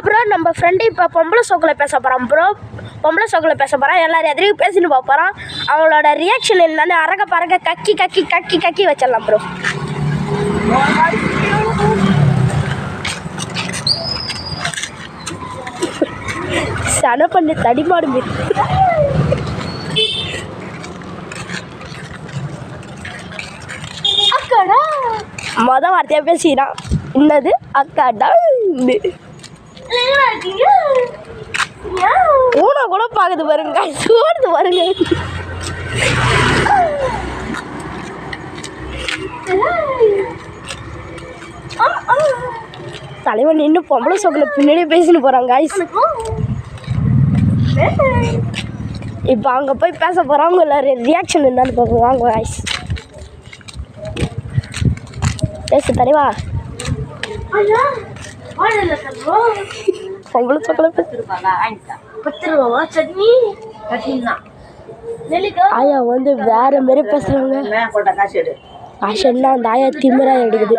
Bro நம்ம friend இப்போ பொம்பளை சோக்கில் பேச போகிறான் ப்ரோ. பொம்பளை சோக்கில் பேச போகிறான். எல்லாரும் எதிரையும் பேசின்னு போகிறான். அவங்களோட ரியாக்ஷன் என்னன்னு அரக பறக்க கக்கி கக்கி கக்கி கக்கி வச்சிடலாம் ப்ரோ. சன பண்ணி தடிமாடு மீன் அக்காடா மொத வார்த்தையாக பேசிக்கிறான். என்னது அக்காடா ஊனா கூட பார்க்குது பாருங்க, சோடுது பாருங்க. தலைவன் நின்று பொம்பளை சோக்கில் பின்னாடியே பேசின்னு போகிறாங்க. இப்போ அங்கே போய் பேச போகிறவங்க எல்லாரும் ரியாக்ஷன் என்னன்னு பார்ப்போம். வாங்க காய்ஸ் பேசு தலைவா. பொம்பளை சோக்கில் பேசிருப்பாங்க. ஆயா வந்து வேற மாரி பேசுறாங்க. காசுன்னா அந்த ஆயா திமிரா எடுக்குது.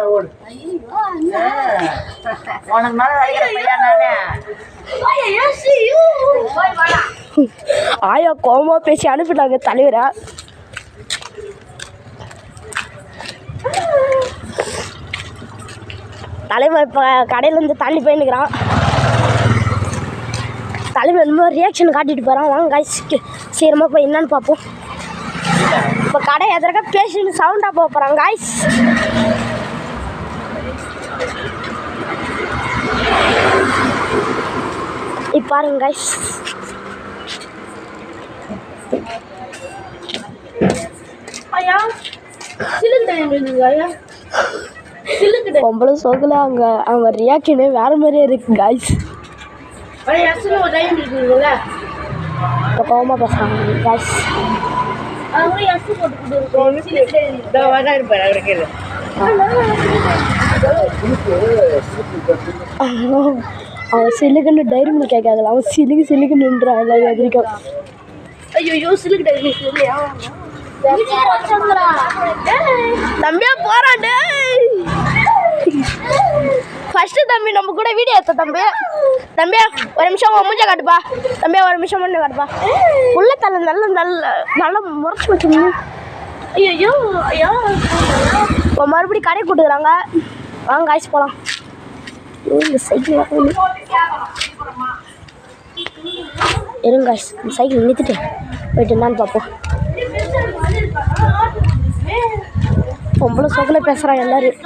ஆயா கோமா பேசி அனுப்பிட்டாங்க தலைவரா. தலைவர் இப்போ கடையிலேருந்து தண்ணி போயின்னுக்கிறான். தலைவர் என்னமோ ரியாக்ஷன் காட்டிட்டு போகிறான். வாங்க காய்ஸ் சீக்கிரமாக போய் என்னன்னு பார்ப்போம். இப்போ கடை எதிர்க்க பேசின்னு சவுண்டாக போக போகிறாங்க காய்ஸ். இப்போ பாருங்க காய்ஸ். பொம்பளை சோக்கில் அவங்க ரியாக்ஷனே வேற மாதிரியே இருக்கு காய்ஸ். இப்போ கோவமாக பேசுகிறாங்க காய்ஸ். அவன் சிலுக்குன்னு டைரி மில்க் கேட்காதல, அவன் சிலுக்கு நின்றான் எல்லாரும் எதிர்க்கும். ஐயோ சிலுக்கு டைரி மில்க் இல்லையா தம்பியா போறான். ஃபர்ஸ்ட் தம்பி நம்ம கூட வீடியோ எடுத்த தம்பியா ஒரு நிமிஷம் மூஞ்ச காட்டுப்பா. தம்பியா ஒரு நிமிஷம் முன்ன காட்டுப்பா. உள்ள தலை நல்லா முறைச்சி வச்சுங்க. ஐயோ ஐயோ இப்போ மறுபடியும் கடை கூட்டுக்கிறாங்க. வாங்க காய்ச்சி போகலாம். சைக்கிள் இருங்க காய்ஸ், சைக்கிள் நிறுத்திட்டு போயிட்டு என்னான்னு பார்ப்போம். பொம்பளை சோக்கில் பேசுகிறாங்க எல்லாரும்.